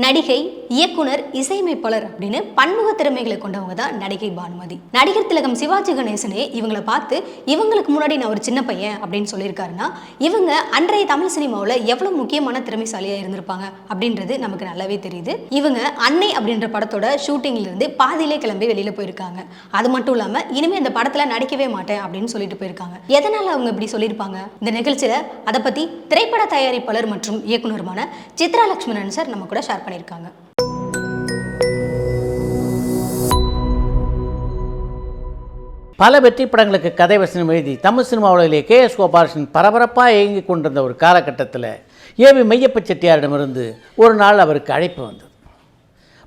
நடிகை, இயக்குனர், இசையமைப்பாளர் அப்படின்னு பன்முக திறமைகளை கொண்டவங்க தான் நடிகை பானுமதி. நடிகர் திலகம் சிவாஜி கணேசனே இவங்களை பார்த்து இவங்களுக்கு முன்னாடி நான் ஒரு சின்ன பையன் அப்படின்னு சொல்லியிருக்காருன்னா இவங்க அன்றைய தமிழ் சினிமாவில் எவ்வளவு முக்கியமான திறமைசாலியா இருந்திருப்பாங்க அப்படின்றது நமக்கு நல்லாவே தெரியுது. இவங்க அன்னை அப்படின்ற படத்தோட ஷூட்டிங்ல இருந்து பாதியிலே கிளம்பி வெளியில போயிருக்காங்க. அது மட்டும் இல்லாம இனிமே இந்த படத்துல நடிக்கவே மாட்டேன் அப்படின்னு சொல்லிட்டு போயிருக்காங்க. எதனால அவங்க இப்படி சொல்லியிருப்பாங்க? இந்த நிகழ்ச்சியில அதை பத்தி திரைப்பட தயாரிப்பாளர் மற்றும் இயக்குனருமான சித்ரா லட்சுமணன் சார் நம்ம கூட ஷேர் பண்ணியிருக்காங்க. பல வெற்றி படங்களுக்கு கதை வசனம் எழுதி தமிழ் சினிமாவிலே கே.எஸ். கோபாலகிருஷ்ணன் பரபரப்பாக இயங்கி கொண்டிருந்த ஒரு காலகட்டத்தில் ஏ.வி. மெய்யப்ப செட்டியாரிடமிருந்து ஒரு நாள் அவருக்கு அழைப்பு வந்தது.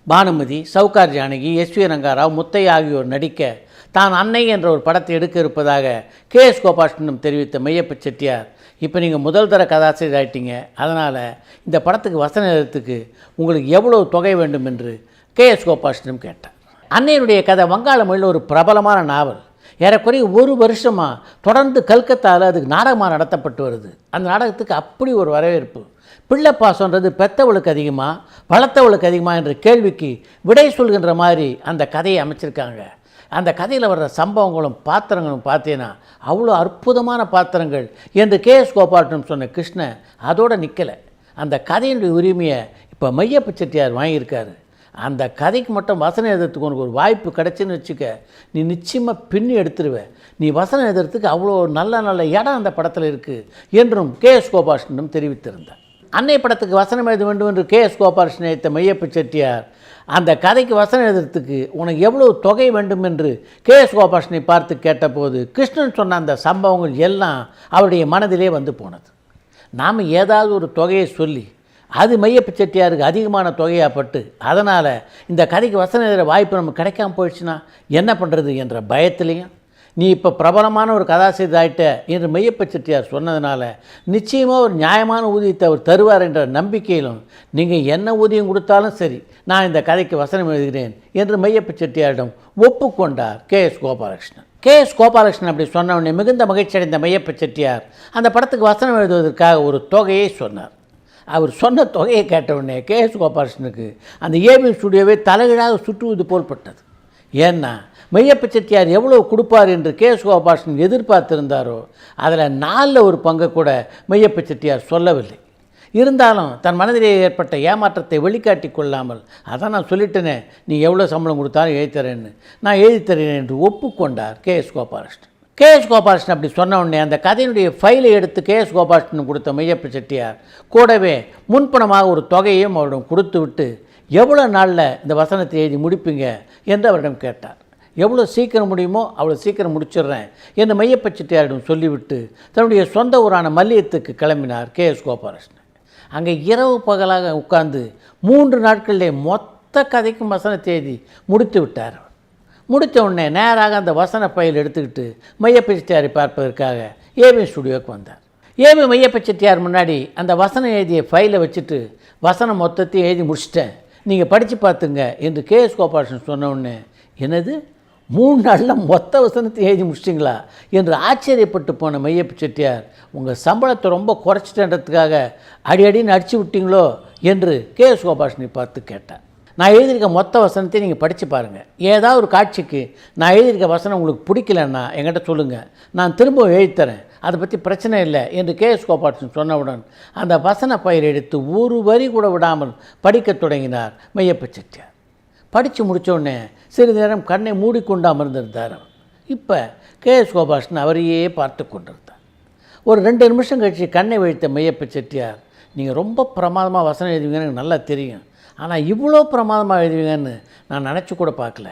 பானுமதி, சவுகார் ஜானகி, எஸ்.வி. ரங்காராவ், முத்தையா ஆகியோர் நடிக்க தான் அன்னை என்ற ஒரு படத்தை எடுக்க இருப்பதாக கே.எஸ். கோபாலகிருஷ்ணன் தெரிவித்த மெய்யப்ப செட்டியார், இப்போ நீங்கள் முதல் தர கதாசிரியர் ஆகிட்டீங்க, அதனால் இந்த படத்துக்கு வசனம் எழுதுறதுக்கு உங்களுக்கு எவ்வளவு தொகை வேண்டும் என்று கே.எஸ். கோபாலகிருஷ்ணன் கேட்டார். அன்னையினுடைய கதை வங்காள மொழியில் ஒரு பிரபலமான நாவல். ஏறக்குறைய ஒரு வருஷமாக தொடர்ந்து கல்கத்தாவில் அதுக்கு நாடகமாக நடத்தப்பட்டு வருது. அந்த நாடகத்துக்கு அப்படி ஒரு வரவேற்பு. பிள்ளை பாசம்ன்றது பெத்தவளுக்கு அதிகமாக வளர்த்தவளுக்கு அதிகமாக என்ற கேள்விக்கு விடை சொல்கின்ற மாதிரி அந்த கதையை அமைச்சிருக்காங்க. அந்த கதையில் வர்ற சம்பவங்களும் பாத்திரங்களும் பார்த்தீங்கன்னா அவ்வளோ அற்புதமான பாத்திரங்கள் என்று கே.எஸ். கோபாலகிருஷ்ணன் சொன்ன கிருஷ்ணன் அதோடு நிற்கலை. அந்த கதையினுடைய உரிமையை இப்போ மெய்யப்ப செட்டியார் வாங்கியிருக்காரு. அந்த கதைக்கு மட்டும் வசனம் எழுதுறதுக்கு உனக்கு ஒரு வாய்ப்பு கிடச்சின்னு வச்சுக்க, நீ நிச்சயமாக பின்னி எடுத்துருவேன். நீ வசனம் எழுதுறதுக்கு அவ்வளோ நல்ல நல்ல இடம் அந்த படத்தில் இருக்குது என்றும் கே.எஸ். கோபாலகிருஷ்ணனும் தெரிவித்திருந்தார். அன்னை படத்துக்கு வசனம் எழுத வேண்டும் என்று கே.எஸ். கோபாலகிருஷ்ணன் எழுத்த மெய்யப்ப செட்டியார் அந்த கதைக்கு வசனம் எழுதுறதுக்கு உனக்கு எவ்வளவு தொகை வேண்டும் என்று கே.எஸ். கோபாலகிருஷ்ணனை பார்த்து கேட்டபோது கிருஷ்ணன் சொன்ன அந்த சம்பவங்கள் எல்லாம் அவருடைய மனதிலே வந்து போனது. நாம் ஏதாவது ஒரு தொகையை சொல்லி அது மெய்யப்ப செட்டியாருக்கு அதிகமான தொகையாகப்பட்டு அதனால் இந்த கதைக்கு வசனம் எழுதுகிற வாய்ப்பு நமக்கு கிடைக்காம போயிடுச்சுன்னா என்ன பண்ணுறது என்ற பயத்திலையும், நீ இப்போ பிரபலமான ஒரு கதாசிரியர் ஆகிட்ட என்று மெய்யப்ப செட்டியார் சொன்னதுனால நிச்சயமாக ஒரு நியாயமான ஊதியத்தை அவர் தருவார் என்ற நம்பிக்கையிலும் நீங்கள் என்ன ஊதியம் கொடுத்தாலும் சரி நான் இந்த கதைக்கு வசனம் எழுதுகிறேன் என்று மெய்யப்ப செட்டியாரிடம் ஒப்புக்கொண்டார் கே.எஸ். கோபாலகிருஷ்ணன். கே.எஸ். கோபாலகிருஷ்ணன் அப்படி சொன்ன உடனே மிகுந்த மகிழ்ச்சி அடைந்த மெய்யப்ப செட்டியார் அந்த படத்துக்கு வசனம் எழுதுவதற்காக ஒரு தொகையை சொன்னார். அவர் சொன்ன தொகையை கேட்டவுடனே கே.எஸ். கோபாலகிருஷ்ணனுக்கு அந்த ஏபி ஸ்டுடியோவை தலைகீழாக சுற்றுவது போல்பட்டது. ஏன்னா மெய்யப்ப செட்டியார் எவ்வளோ கொடுப்பார் என்று கே.எஸ். கோபாலகிருஷ்ணன் எதிர்பார்த்திருந்தாரோ அதில் 4 ஒரு பங்கை கூட மெய்யப்ப செட்டியார் சொல்லவில்லை. இருந்தாலும் தன் மனதிலே ஏற்பட்ட ஏமாற்றத்தை வெளிக்காட்டி கொள்ளாமல், அதான் நான் சொல்லிட்டேனே, நீ எவ்வளோ சம்பளம் கொடுத்தாலும் எழுதித்தரேன்னு, நான் எழுதித்தரேன் என்று ஒப்புக்கொண்டார் கே.எஸ். கோபாலகிருஷ்ணன். கே.எஸ். கோபாலகிருஷ்ணன் அப்படி சொன்ன உடனே அந்த கதையினுடைய ஃபைலை எடுத்து கே.எஸ். கோபாலகிருஷ்ணன் கொடுத்த மெய்யப்ப செட்டியார் கூடவே முன்பணமாக ஒரு தொகையையும் அவரிடம் கொடுத்து விட்டு, எவ்வளோ நாளில் இந்த வசனத்தை எழுதி முடிப்பீங்க என்று அவரிடம் கேட்டார். எவ்வளோ சீக்கிரம் முடியுமோ அவ்வளோ சீக்கிரம் முடிச்சிடுறேன் என்று மெய்யப்ப செட்டியாரிடம் சொல்லிவிட்டு தன்னுடைய சொந்த ஊரான மல்லியத்துக்கு கிளம்பினார் கே.எஸ். கோபாலகிருஷ்ணன். அங்கே இரவு பகலாக உட்கார்ந்து 3 நாட்களிலே மொத்த கதைக்கும் வசனத்தை எழுதி முடித்து விட்டார். முடித்த உடனே நேராக அந்த வசன ஃபைல் எடுத்துக்கிட்டு மெய்யப்ப செட்டியாரை பார்ப்பதற்காக ஏபி ஸ்டுடியோவுக்கு வந்தார். ஏபி மெய்யப்ப செட்டியார் முன்னாடி அந்த வசனம் எழுதிய ஃபைலை வச்சுட்டு, வசனம் மொத்தத்தையும் எழுதி முடிச்சிட்டேன், நீங்கள் படித்து பார்த்துங்க என்று கே.எஸ். கோபாலகிருஷ்ணன் சொன்ன உடனே, என்னது 3 நாளில் மொத்த வசனத்தை எழுதி முடிச்சிட்டிங்களா என்று ஆச்சரியப்பட்டு போன மெய்யப்ப செட்டியார், உங்கள் சம்பளத்தை ரொம்ப குறைச்சிட்டன்றதுக்காக அடின்னு அடித்து விட்டீங்களோ என்று கே.எஸ். கோபாலகிருஷ்ணனை பார்த்து கேட்டார். நான் எழுதியிருக்க மொத்த வசனத்தை நீங்கள் படித்து பாருங்கள். ஏதாவது ஒரு காட்சிக்கு நான் எழுதியிருக்க வசனம் உங்களுக்கு பிடிக்கலன்னா என்கிட்ட சொல்லுங்கள், நான் திரும்ப எழுதித்தரேன், அதை பற்றி பிரச்சனை இல்லை என்று கே.எஸ். கோபாலகிருஷ்ணன் சொன்னவுடன் அந்த வசன பயிர் எடுத்து ஒரு வரி கூட விடாமல் படிக்கத் தொடங்கினார் மெய்யப்ப செட்டியார். படித்து முடித்தோடனே சிறிது நேரம் கண்ணை மூடிக்கொண்டு அமர்ந்திருந்தார். இப்போ கே.எஸ். கோபாலகிருஷ்ணன் அவரையே பார்த்து கொண்டிருந்தார். ஒரு 2 நிமிஷம் கழித்து கண்ணை வைத்த மெய்யப்ப செட்டியார், நீங்கள் ரொம்ப பிரமாதமாக வசனம் எழுதுவீங்கன்னு எனக்கு நல்லா தெரியும், ஆனால் இவ்வளோ பிரமாதமாக எழுதுவீங்கன்னு நான் நினச்சி கூட பார்க்கல.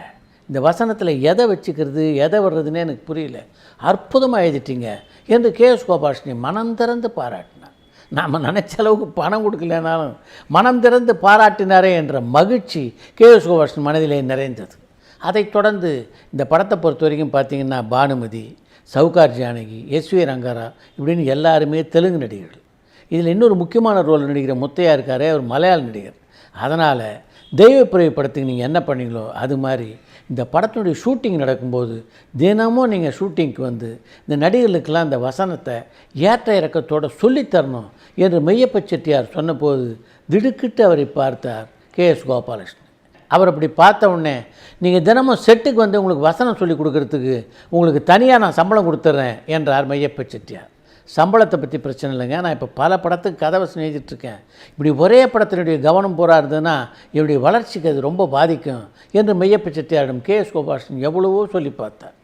இந்த வசனத்தில் எதை வச்சுக்கிறது எதை வர்றதுன்னே எனக்கு புரியல, அற்புதமாக எழுதிட்டீங்க என்று கே.எஸ். கோபாலகிருஷ்ணனை மனம் திறந்து பாராட்டினார். நாம் நினச்ச அளவுக்கு பணம் கொடுக்கலனாலும் மனம் திறந்து பாராட்டினாரே என்ற மகிழ்ச்சி கே.எஸ். கோபாலகிருஷ்ணன் மனதிலே நிறைந்தது. அதைத் தொடர்ந்து இந்த படத்தை பொறுத்த வரைக்கும் பார்த்திங்கன்னா பானுமதி, சவுகார் ஜானகி, எஸ்.வி. ரங்காராவ் இப்படின்னு எல்லாருமே தெலுங்கு நடிகர்கள். இதில் இன்னொரு முக்கியமான ரோல் நடிக்கிற முத்தையா இருக்காரே, அவர் மலையாள நடிகர். அதனால் தெய்வப்பிரவி படத்துக்கு நீங்கள் என்ன பண்ணீங்களோ அது மாதிரி இந்த படத்தினுடைய ஷூட்டிங் நடக்கும்போது தினமும் நீங்கள் ஷூட்டிங்க்கு வந்து இந்த நடிகர்களுக்கெல்லாம் இந்த வசனத்தை ஏற்ற இறக்கத்தோடு சொல்லித்தரணும் என்று மெய்யப்ப செட்டியார் சொன்னபோது திடுக்கிட்டு அவரை பார்த்தார் K.S. கோபாலகிருஷ்ணன். அவர் அப்படி பார்த்த உடனே, நீங்கள் தினமும் செட்டுக்கு வந்து உங்களுக்கு வசனம் சொல்லி கொடுக்கறதுக்கு உங்களுக்கு தனியாக நான் சம்பளம் கொடுத்துட்றேன் என்றார் மெய்யப்ப செட்டியார். சம்பளத்தை பற்றி பிரச்சனை இல்லைங்க, நான் இப்போ பல படத்துக்கு கதை வசனம் எழுதிட்டுருக்கேன், இப்படி ஒரே படத்தினுடைய கவனம் பூரா இருந்ததுன்னா என்னுடைய வளர்ச்சிக்கு அது ரொம்ப பாதிக்கும் என்று மெய்யப்ப செட்டியாரிடம் K.S. கோபாலகிருஷ்ணன் எவ்வளவோ சொல்லி பார்த்தார்.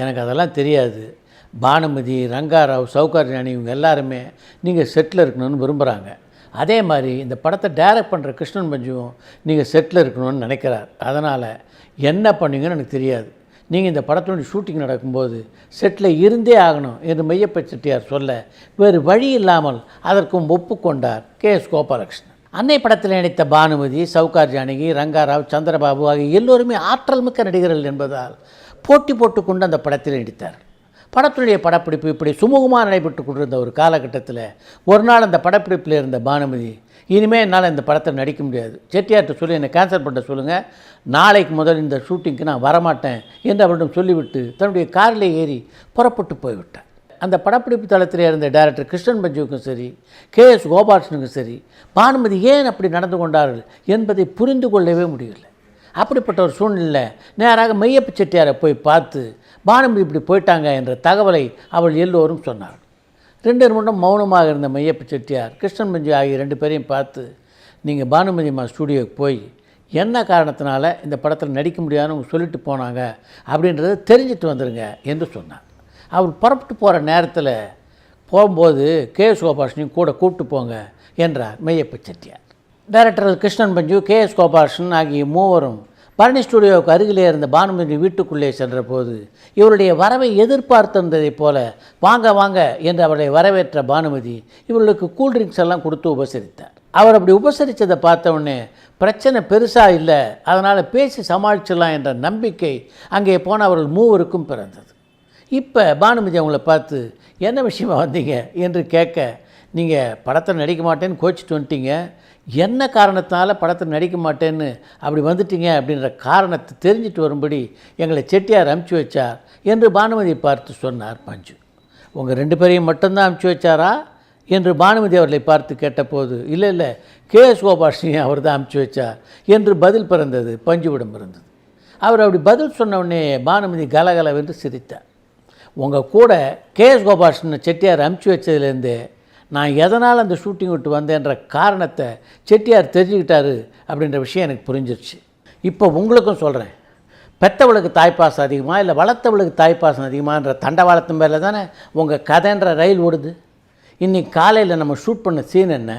எனக்கு அதெல்லாம் தெரியாது, பானுமதி, ரங்காராவ், சவுகார் ராணி இவங்க எல்லாருமே நீங்கள் செட்டில் இருக்கணும்னு விரும்புகிறாங்க, அதே மாதிரி இந்த படத்தை டைரக்ட் பண்ணுற கிருஷ்ணன் பஞ்சுவும் நீங்கள் செட்டில் இருக்கணும்னு நினைக்கிறார், அதனால் என்ன பண்ணுவீங்கன்னு எனக்கு தெரியாது, நீங்கள் இந்த படத்தினுடைய ஷூட்டிங் நடக்கும்போது செட்டில் இருந்தே ஆகணும் என்று மெய்யப்ப செட்டியார் சொல்ல வேறு வழி இல்லாமல் அதற்கும் ஒப்புக்கொண்டார் K.S. கோபாலகிருஷ்ணன். அன்னை படத்தில் நடித்த பானுமதி, சவுகார் ஜானகி, ரங்காராவ், சந்திரபாபு ஆகிய எல்லோருமே ஆற்றல் மிக்க நடிகர்கள் என்பதால் போட்டி போட்டுக்கொண்டு அந்த படத்தில் நடித்தார். படத்துடைய படப்பிடிப்பு இப்படி சுமூகமாக நடைபெற்று கொண்டிருந்த ஒரு காலகட்டத்தில் ஒரு நாள் அந்த படப்பிடிப்பில் இருந்த பானுமதி, இனிமேல் என்னால் இந்த படத்தை நடிக்க முடியாது, செட்டியார்கிட்ட சொல்லி என்னை கேன்சல் பண்ண சொல்லுங்கள், நாளைக்கு முதல் இந்த ஷூட்டிங்க்கு நான் வரமாட்டேன் என்று அவரிடம் சொல்லிவிட்டு தன்னுடைய காரில் ஏறி புறப்பட்டு போய்விட்டார். அந்த படப்பிடிப்பு தளத்தில் இருந்த டைரக்டர் கிருஷ்ணன் பஞ்சுவுக்கும் சரி, K.S. கோபாலகிருஷ்ணனுக்கும் சரி, பானுமதி ஏன் அப்படி நடந்து கொண்டார்கள் என்பதை புரிந்து கொள்ளவே முடியவில்லை. அப்படிப்பட்ட ஒரு சூழ்நிலை நேராக மெய்யப்ப செட்டியாரை போய் பார்த்து பானுமதி இப்படி போயிட்டாங்க என்ற தகவலை அவள் எல்லோரும் சொன்னார். 2 நிமிடம் மௌனமாக இருந்த மெய்யப்ப செட்டியார் கிருஷ்ணன் பஞ்சு ஆகிய 2 பேரையும் பார்த்து, நீங்கள் பானுமதிமா ஸ்டூடியோவுக்கு போய் என்ன காரணத்தினால இந்த படத்தில் நடிக்க முடியாதுன்னு அவங்க சொல்லிட்டு போனாங்க அப்படின்றத தெரிஞ்சுட்டு வந்துடுங்க என்று சொன்னார். அவர் புறப்பட்டு போகிற நேரத்தில் போகும்போது K.S. கோபாலகிருஷ்ணனையும் கூட கூப்பிட்டு போங்க என்றார் மெய்யப்ப செட்டியார். டைரக்டர்கள் கிருஷ்ணன் பஞ்சு, K.S. கோபாலகிருஷ்ணன் ஆகிய மூவரும் பரணி ஸ்டூடியோவுக்கு அருகிலே இருந்த பானுமதி வீட்டுக்குள்ளே சென்ற போது இவருடைய வரவை எதிர்பார்த்திருந்ததைப் போல வாங்க வாங்க என்று அவரை வரவேற்ற பானுமதி இவர்களுக்கு கூல்ட்ரிங்க்ஸ் எல்லாம் கொடுத்து உபசரித்தார். அவர் அப்படி உபசரித்ததை பார்த்த உடனே பிரச்சனை பெருசாக இல்லை, அதனால் பேசி சமாளிச்சிடலாம் என்ற நம்பிக்கை அங்கே போன அவர்கள் மூவருக்கும் பிறந்தது. இப்போ பானுமதி அவங்கள பார்த்து என்ன விஷயமா வந்தீங்க என்று கேட்க, நீங்கள் படத்தில் நடிக்க மாட்டேன்னு கோச்சிட்டு வந்துட்டீங்க, என்ன காரணத்தினால படத்தில் நடிக்க மாட்டேன்னு அப்படி வந்துட்டீங்க அப்படின்ற காரணத்தை தெரிஞ்சுட்டு வரும்படி எங்களை செட்டியார் அனுப்பிச்சி வச்சார் என்று பானுமதியை பார்த்து சொன்னார் பஞ்சு. உங்கள் 2 பேரையும் மட்டும்தான் அனுப்பிச்சி வச்சாரா என்று பானுமதி அவர்களை பார்த்து கேட்டபோது, இல்லை K.S. கோபாலகிருஷ்ணன் அவர் தான் அனுப்பிச்சி வச்சார் என்று பதில் பிறந்தது பஞ்சுவிடம் இருந்தது. அவர் அப்படி பதில் சொன்ன உடனே பானுமதி கலகலவென்று சிரித்தார். உங்கள் கூட K.S. கோபாலகிருஷ்ணன் செட்டியார் அனுப்பிச்சி வச்சதுலேருந்தே நான் எதனால் அந்த ஷூட்டிங் விட்டு வந்தேன்ற காரணத்தை செட்டியார் தெரிஞ்சுக்கிட்டாரு அப்படின்ற விஷயம் எனக்கு புரிஞ்சிருச்சு. இப்போ உங்களுக்கும் சொல்கிறேன், பெற்றவளுக்கு தாய்ப்பாசம் அதிகமாக இல்லை வளர்த்தவளுக்கு தாய்ப்பாசம் அதிகமாகன்ற தண்டவாளத்து மேலே தானே உங்கள் கதைன்ற ரயில் ஓடுது. இன்றைக்கி காலையில் நம்ம ஷூட் பண்ண சீன் என்ன,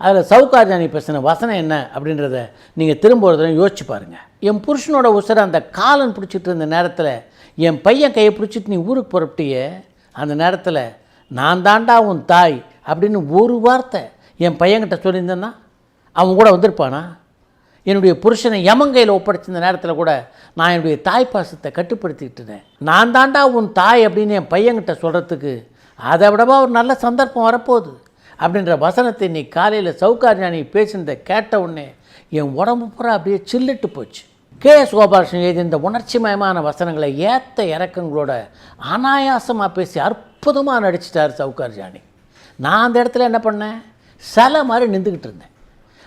அதில் சவுகார் ராணி பேசின வசனம் என்ன அப்படின்றத நீங்கள் திரும்ப ஒரு தடவை யோசிச்சு பாருங்கள். என் புருஷனோட உசுரை அந்த காலன் பிடிச்சிட்டு இருந்த நேரத்தில் என் பையன் கையை பிடிச்சிட்டு நீ ஊருக்கு புறப்பட்டியே, அந்த நேரத்தில் நான் தாண்டா உன் தாய் அப்படின்னு ஒரு வார்த்தை என் பையன்கிட்ட சொல்லியிருந்தேன்னா அவன் கூட வந்திருப்பானா? என்னுடைய புருஷனை யமங்கையில் ஒப்படைச்சிருந்த நேரத்தில் கூட நான் என்னுடைய தாய் பாசத்தை கட்டுப்படுத்திக்கிட்டுனேன். நான் தாண்டா உன் தாய் அப்படின்னு என் பையன்கிட்ட சொல்கிறதுக்கு அதை விடவா ஒரு நல்ல சந்தர்ப்பம் வரப்போகுது அப்படின்ற வசனத்தை நீ காலையில் சவுகார் ராணி பேசினதை கேட்ட உடனே என் உடம்பு பூரா அப்படியே சில்லிட்டு போச்சு. K.S. கோபாலகிருஷ்ணன் எழுதி இந்த உணர்ச்சிமயமான வசனங்களை ஏற்ற இறக்கங்களோட அனாயாசமாக பேசி அற்புதமாக நடிச்சிட்டார் சவுகார் ராணி. நான் அந்த இடத்துல என்ன பண்ணேன், சிலை மாதிரி நின்றுக்கிட்டு இருந்தேன்.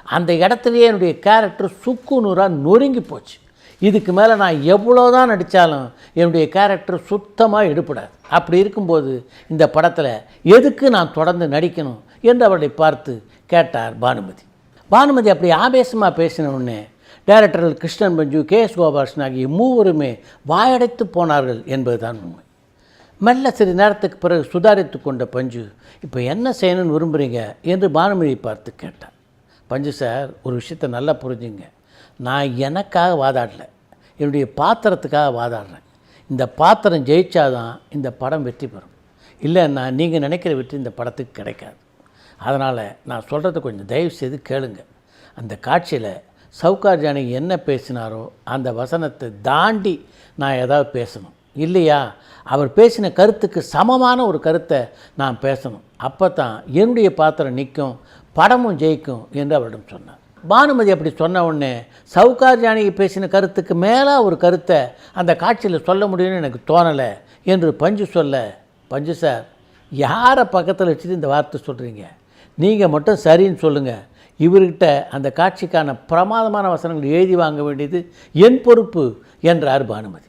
அந்த இடத்துலையே என்னுடைய கேரக்டர் சுக்கு நூறாக நொறுங்கி போச்சு. இதுக்கு மேலே நான் எவ்வளோ தான் நடித்தாலும் என்னுடைய கேரக்டர் சுத்தமாக எடுப்படாது. அப்படி இருக்கும்போது இந்த படத்தில் எதுக்கு நான் தொடர்ந்து நடிக்கணும் என்று அவரை பார்த்து கேட்டார் பானுமதி. பானுமதி அப்படி ஆவேசமாக பேசின உடனே டைரக்டர்கள் கிருஷ்ணன் பஞ்சு, K.S. கோபாலகிருஷ்ணன் ஆகிய மூவருமே வாயடைத்து போனார்கள் என்பதுதான் உண்மை. மெல்ல சிறு நேரத்துக்கு பிறகு சுதாரித்து கொண்ட பஞ்சு, இப்போ என்ன செய்யணும்னு விரும்புகிறீங்க என்று பானுமதியை பார்த்து கேட்டார். பஞ்சு சார், ஒரு விஷயத்தை நல்லா புரிஞ்சுங்க, நான் எனக்காக வாதாடலை, என்னுடைய பாத்திரத்துக்காக வாதாடுறேன். இந்த பாத்திரம் ஜெயிச்சாதான் இந்த படம் வெற்றி பெறும், இல்லைன்னா நீங்கள் நினைக்கிற வெற்றி இந்த படத்துக்கு கிடைக்காது. அதனால் நான் சொல்கிறத கொஞ்சம் தயவு செய்து கேளுங்க. அந்த காட்சியில் சவுகார் ராணி என்ன பேசினாரோ அந்த வசனத்தை தாண்டி நான் ஏதாவது பேசணும், இல்லையா அவர் பேசின கருத்துக்கு சமமான ஒரு கருத்தை நான் பேசணும், அப்போ தான் என்னுடைய பாத்திரம் நிற்கும், படமும் ஜெயிக்கும் என்று அவரிடம் சொன்னார். பானுமதி அப்படி சொன்ன உடனே சவுகார் ராணி பேசின கருத்துக்கு மேலே ஒரு கருத்தை அந்த காட்சியில் சொல்ல முடியும்னு எனக்கு தோணலை என்று பஞ்சு சொல்ல, பஞ்சு சார் யாரை பக்கத்தில் வச்சுட்டு இந்த வார்த்தை சொல்கிறீங்க, நீங்கள் மட்டும் சரின்னு சொல்லுங்கள், இவர்கிட்ட அந்த காட்சிக்கான பிரமாதமான வசனங்கள் எழுதி வாங்க வேண்டியது என் பொறுப்பு என்றார் பானுமதி.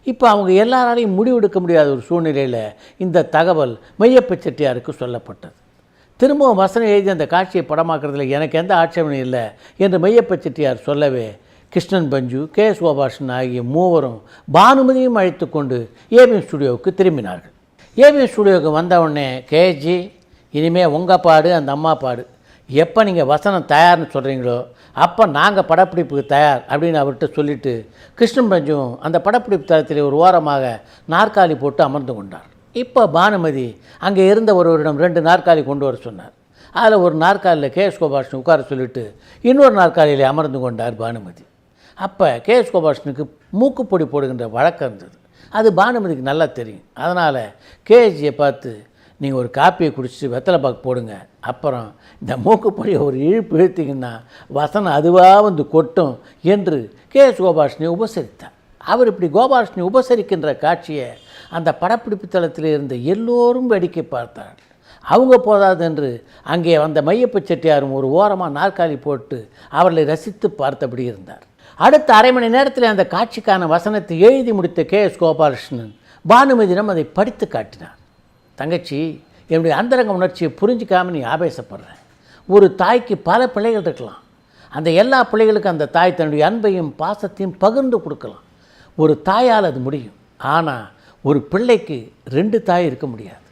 இப்போ அவங்க எல்லாராலையும் முடிவெடுக்க முடியாத ஒரு சூழ்நிலையில் இந்த தகவல் மெய்யப்ப செட்டியாருக்கு சொல்லப்பட்டது. திரும்பவும் வசனம் எழுதி அந்த காட்சியை படமாக்குறதுல எனக்கு எந்த ஆட்சேபனையும் இல்லை என்று மெய்யப்ப செட்டியார் சொல்லவே கிருஷ்ணன் பஞ்சு, கே.எஸ். கோபாலகிருஷ்ணன் ஆகிய மூவரும் பானுமதியும் அழைத்து கொண்டு ஏபிஎம் ஸ்டுடியோவுக்கு திரும்பினார்கள். ஏபிஎம் ஸ்டுடியோவுக்கு வந்தவுடனே, கேஜி இனிமேல் உங்கள் பாடு அந்த அம்மா பாடு, எப்போ நீங்கள் வசனம் தயார்னு சொல்கிறீங்களோ அப்போ நாங்கள் படப்பிடிப்புக்கு தயார் அப்படின்னு அவர்கிட்ட சொல்லிவிட்டு கிருஷ்ணன் பஞ்சும் அந்த படப்பிடிப்பு தளத்தில் ஒரு ஓரமாக நாற்காலி போட்டு அமர்ந்து கொண்டார். இப்போ பானுமதி அங்கே இருந்த ஒருவரிடம் 2 நாற்காலி கொண்டு வர சொன்னார். அதில் ஒரு நாற்காலியில் கே.எஸ். கோபாலகிருஷ்ணன் உட்கார சொல்லிவிட்டு இன்னொரு நாற்காலியில் அமர்ந்து கொண்டார் பானுமதி. அப்போ கே.எஸ். கோபாலகிருஷ்ணனுக்கு மூக்குப்பொடி போடுகின்ற வழக்கம் இருந்தது. அது பானுமதிக்கு நல்லா தெரியும். அதனால் கேஜியை பார்த்து, நீங்கள் ஒரு காப்பியை குடிச்சிட்டு வெத்தலை பாக்கு போடுங்க, அப்புறம் இந்த மூக்குப்பொடியை ஒரு இழுப்பு இழுத்திங்கன்னா வசனம் அதுவாக வந்து கொட்டும் என்று கே.எஸ். கோபாலகிருஷ்ணனை உபசரித்தார். அவர் இப்படி கோபாலகிருஷ்ணனை உபசரிக்கின்ற காட்சியை அந்த படப்பிடிப்பு தளத்தில் இருந்த எல்லோரும் வேடிக்கை பார்த்தார். அவங்க போதாது என்று அங்கே வந்த மையப்ப செட்டியாரும் ஒரு ஓரமாக நாற்காலி போட்டு அவர்களை ரசித்து பார்த்தபடி இருந்தார். அடுத்த அரை மணி நேரத்தில் அந்த காட்சிக்கான வசனத்தை எழுதி முடித்த கே.எஸ். கோபாலகிருஷ்ணன் பானுமதியிடம் அதை படித்து காட்டினார். தங்கச்சி, என்னுடைய அந்தரங்க உணர்ச்சியை புரிஞ்சிக்காமல் நீ ஆவேசப்படுற. ஒரு தாய்க்கு பல பிள்ளைகள் இருக்கலாம். அந்த எல்லா பிள்ளைகளுக்கும் அந்த தாய் தன்னுடைய அன்பையும் பாசத்தையும் பகிர்ந்து கொடுக்கலாம். ஒரு தாயால் அது முடியும். ஆனால் ஒரு பிள்ளைக்கு 2 தாய் இருக்க முடியாது.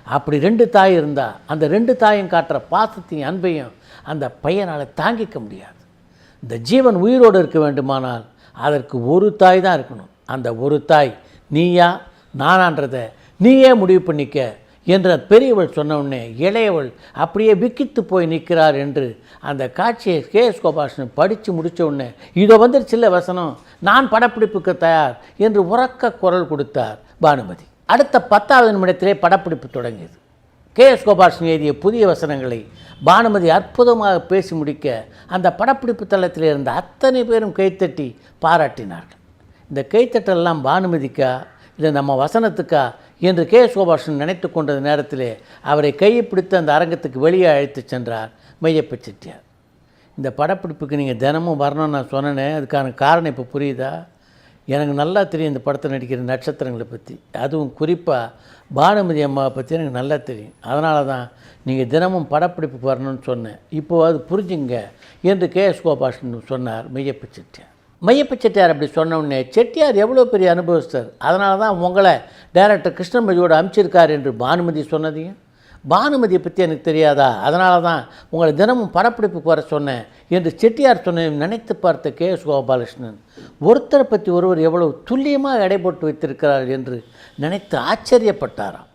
அப்படி 2 தாய் இருந்தால் அந்த 2 தாயும் காட்டுற பாசத்தையும் அன்பையும் அந்த பையனால் தாங்கிக்க முடியாது. இந்த ஜீவன் உயிரோடு இருக்க வேண்டுமானால் அதற்கு ஒரு தாய் தான் இருக்கணும். அந்த ஒரு தாய் நீயா நானான்றதை நீயே முடிவு பண்ணிக்க என்ற பெரியவள் சொன்னவுடனே இளையவள் அப்படியே விக்கித்து போய் நிற்கிறார் என்று அந்த காட்சியை கே.எஸ். கோபாலகிருஷ்ணன் படித்து முடித்த உடனே, இதோ வந்துருச்சில்ல வசனம், நான் படப்பிடிப்புக்கு தயார் என்று உரக்க குரல் கொடுத்தார் பானுமதி. அடுத்த 10வது நிமிடத்திலே படப்பிடிப்பு தொடங்கியது. கே.எஸ். கோபாலகிருஷ்ணன் எழுதிய புதிய வசனங்களை பானுமதி அற்புதமாக பேசி முடிக்க அந்த படப்பிடிப்பு தளத்தில் இருந்த அத்தனை பேரும் கைத்தட்டி பாராட்டினார்கள். இந்த கைத்தட்டெல்லாம் பானுமதிக்கா இல்லை நம்ம வசனத்துக்கா என்று கே.எஸ். கோபாலகிருஷ்ணன் நினைத்து கொண்ட நேரத்திலே அவரை கையை பிடித்து அந்த அரங்கத்துக்கு வெளியே அழைத்து சென்றார் மெய்யப்ப செட்டியார். இந்த படப்பிடிப்புக்கு நீங்கள் தினமும் வரணும்னு நான் சொன்னேனே, அதுக்கான காரணம் இப்போ புரியுதா? எனக்கு நல்லா தெரியும் இந்த படத்தில் நடிக்கிற நட்சத்திரங்களை பற்றி, அதுவும் குறிப்பாக பானுமதி அம்மாவை பற்றி எனக்கு நல்லா தெரியும். அதனால தான் நீங்கள் தினமும் படப்பிடிப்புக்கு வரணும்னு சொன்னேன். இப்போது அது புரிஞ்சுங்க என்று கே.எஸ். கோபாலகிருஷ்ணன் சொன்னார் மெய்யப்ப செட்டியார். மையப்ப செட்டியார் அப்படி சொன்ன உடனே, செட்டியார் எவ்வளோ பெரிய அனுபவஸ்தர், அதனால தான் உங்களை டைரக்டர் கிருஷ்ணமதியோடு அனுப்பிச்சிருக்கார் என்று பானுமதி சொன்னதையும், பானுமதியை பற்றி எனக்கு தெரியாதா, அதனால தான் உங்களை தினமும் படப்பிடிப்புக்கு வர சொன்னேன் என்று செட்டியார் சொன்னதையும் நினைத்து பார்த்த கே.எஸ். கோபாலகிருஷ்ணன் ஒருத்தரை பற்றி ஒருவர் எவ்வளவு துல்லியமாக எடை போட்டு வைத்திருக்கிறார் என்று நினைத்து ஆச்சரியப்பட்டாராம்.